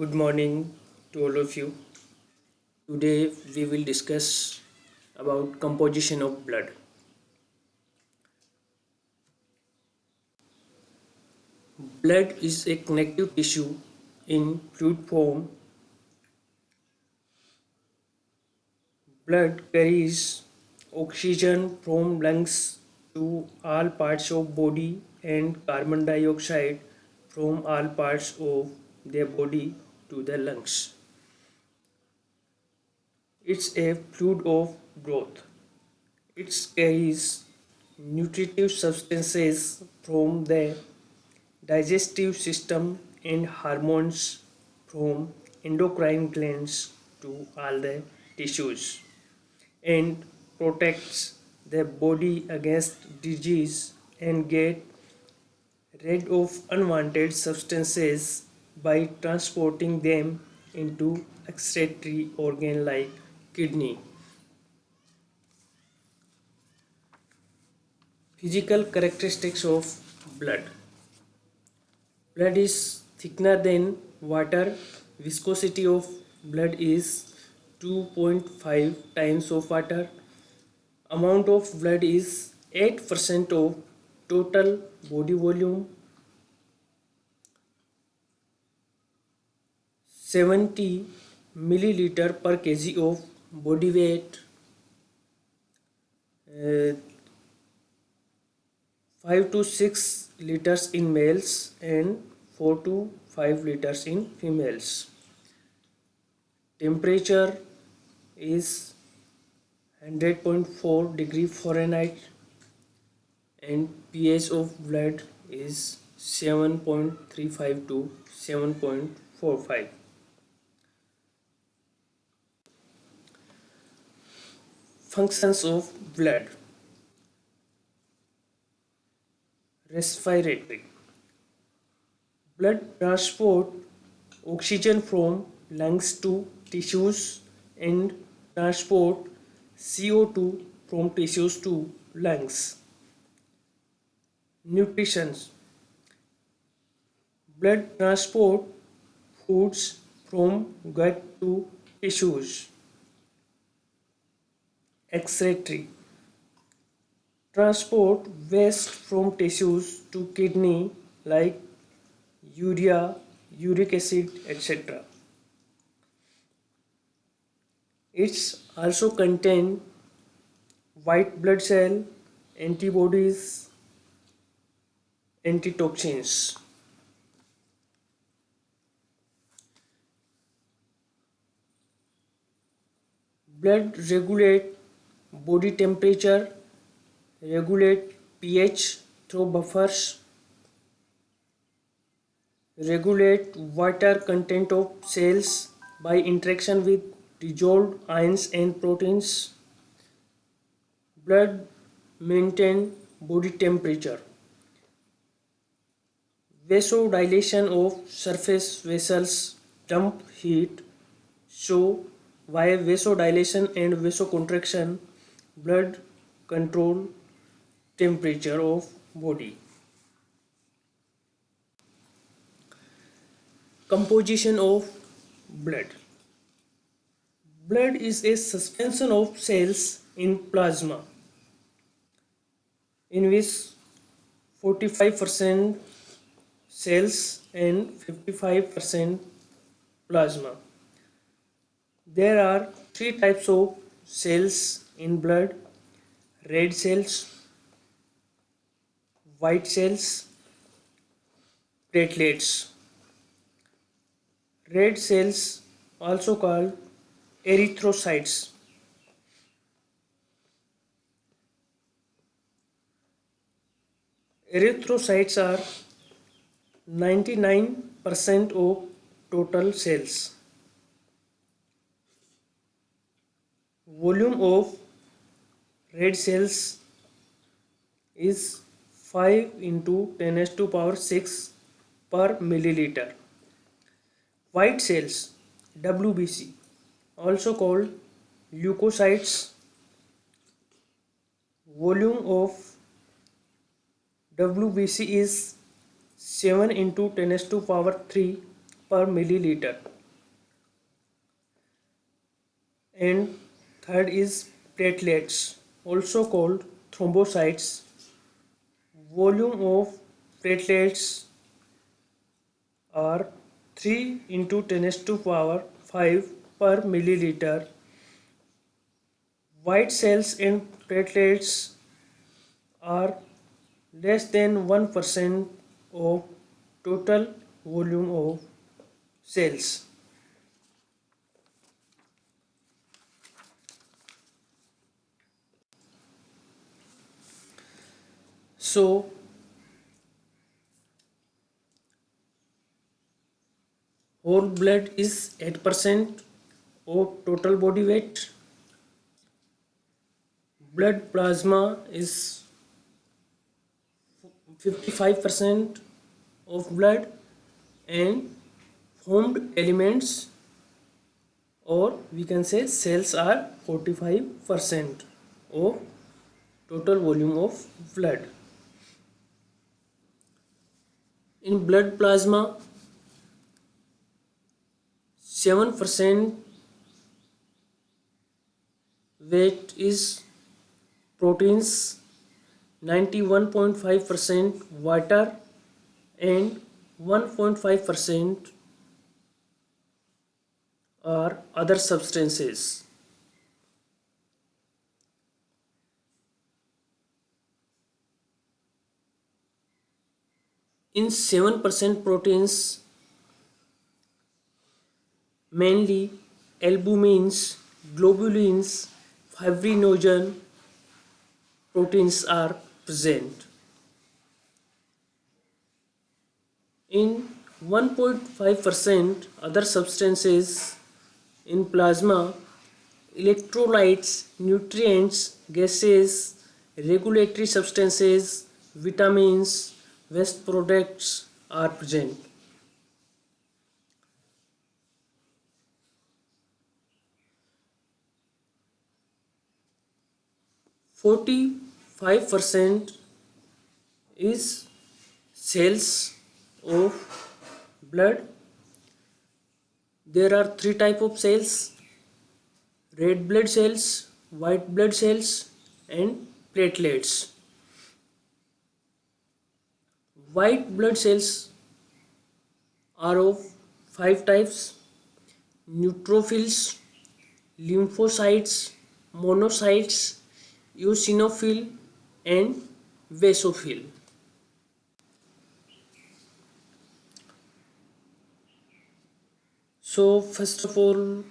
Good morning to all of you. Today we will discuss about composition of blood. Blood is a connective tissue in fluid form. Blood carries oxygen from lungs to all parts of body and carbon dioxide from all parts of the body to the lungs. It's a fluid of growth. It carries nutritive substances from the digestive system and hormones from endocrine glands to all the tissues and protects the body against disease and get rid of unwanted substances by transporting them into excretory organ like kidney. Physical characteristics of blood. Blood is thicker than water. Viscosity of blood is 2.5 times of water. Amount of blood is 8% of total body volume. 70 milliliter per kg of body weight. 5 to 6 liters in males and 4 to 5 liters in females. Temperature is 100.4 degree Fahrenheit and pH of blood is 7.35 to 7.45. Functions of blood. Respiratory. Blood transport oxygen from lungs to tissues and transport CO2 from tissues to lungs. Nutrition. Blood transport foods from gut to tissues. Excretory. Transport waste from tissues to kidney like urea, uric acid, etc. It's also contain white blood cell, antibodies, antitoxins. Blood regulate body temperature, regulate pH through buffers, regulate water content of cells by interaction with dissolved ions and proteins. Blood maintain body temperature. Vasodilation of surface vessels dump heat. So via vasodilation and vasoconstriction, blood control temperature of body. Composition of blood. Blood is a suspension of cells in plasma in which 45% cells and 55% plasma. There are three types of cells in blood: red cells, white cells, platelets. Red cells, also called erythrocytes. Erythrocytes are 99% of total cells. Volume of red cells is 5 into 10 raised to power 6 per milliliter. White cells, WBC, also called leukocytes, volume of WBC is 7 into 10 raised to power 3 per milliliter. And third is platelets, also called thrombocytes. Volume of platelets are 3 into 10 to the power 5 per milliliter. White cells and platelets are less than 1% of total volume of cells. So whole blood is 8% of total body weight. Blood plasma is 55% of blood, and formed elements, or we can say cells, are 45% of total volume of blood. In blood plasma, 7% weight is proteins, 91.5% water, and 1.5% are other substances. In 7% proteins, mainly albumins, globulins, fibrinogen proteins are present. In 1.5% other substances in plasma, electrolytes, nutrients, gases, regulatory substances, vitamins, waste products are present. "45% is cells of blood. There are three types of cells: red blood cells, white blood cells, and platelets. White blood cells are of five types: neutrophils, lymphocytes, monocytes, eosinophil, and basophil. So first of all,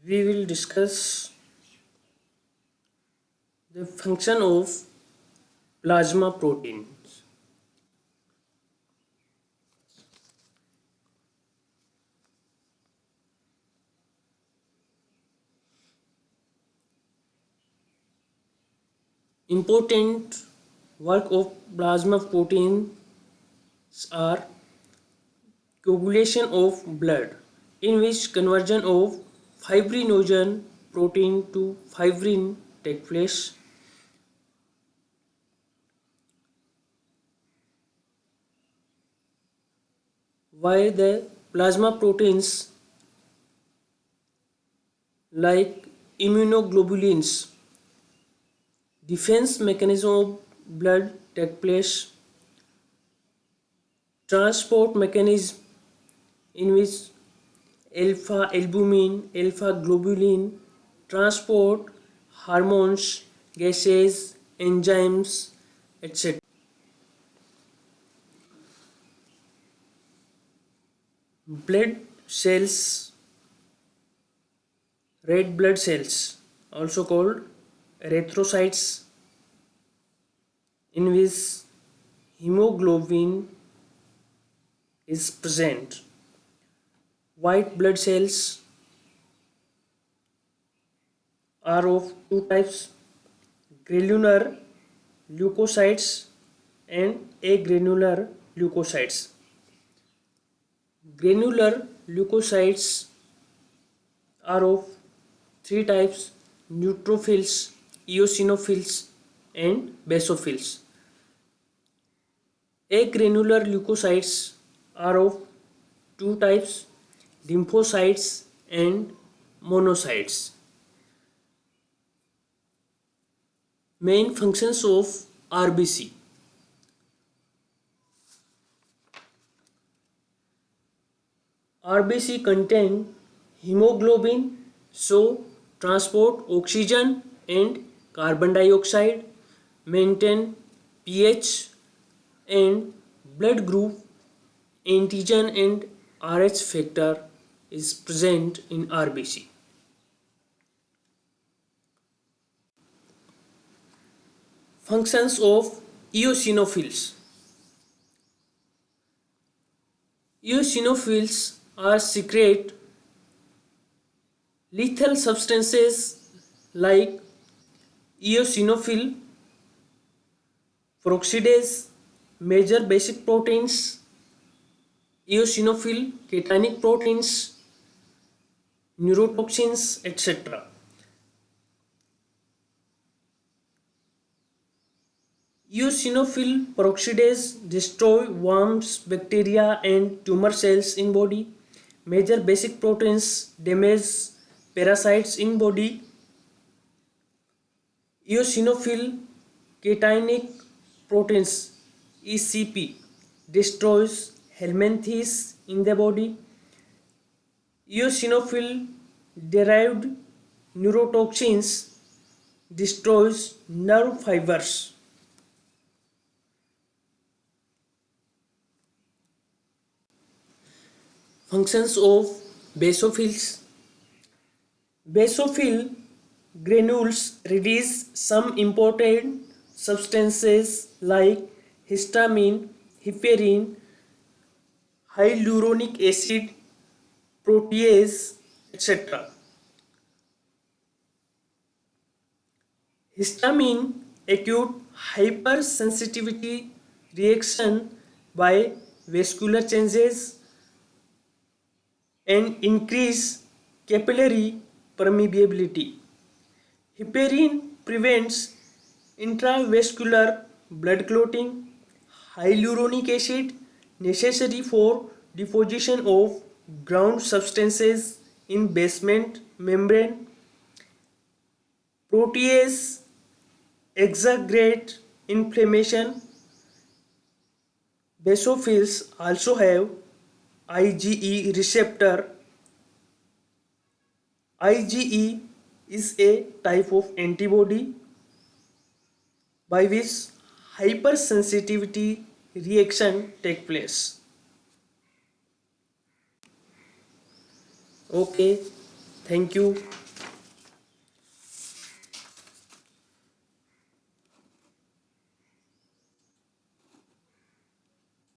we will discuss the function of plasma proteins. Important work of plasma proteins are coagulation of blood, in which conversion of fibrinogen protein to fibrin take place. Why the plasma proteins like immunoglobulins, defense mechanism of blood take place, transport mechanism in which alpha albumin, alpha globulin transport hormones, gases, enzymes, etc. Blood cells, red blood cells, also called erythrocytes, in which hemoglobin is present. White blood cells are of two types: granular leukocytes and agranular leukocytes. Granular leukocytes are of three types: neutrophils, eosinophils, and basophils. Agranular leukocytes are of two types, lymphocytes and monocytes. Main functions of RBC. RBC contain hemoglobin, so transport oxygen and carbon dioxide, maintain pH and blood group. Antigen and Rh factor is present in RBC. Functions of eosinophils. Eosinophils are secrete lethal substances like eosinophil peroxidase, major basic proteins, eosinophil cationic proteins, neurotoxins, etc. Eosinophil peroxidase destroy worms, bacteria and tumor cells in body. Major basic proteins damage parasites in body. Eosinophil cationic proteins ECP destroys helminthes in the body. Eosinophil derived neurotoxins destroys nerve fibers. Functions of basophils. Basophil granules release some important substances like histamine, heparin, hyaluronic acid, protease, etc. Histamine acute hypersensitivity reaction by vascular changes and increase capillary permeability. Heparin prevents intravascular blood clotting. Hyaluronic acid necessary for deposition of ground substances in basement membrane. Protease exaggerate inflammation. Basophils also have IgE receptor. IgE is a type of antibody by which hypersensitivity reaction take place. Okay, thank you.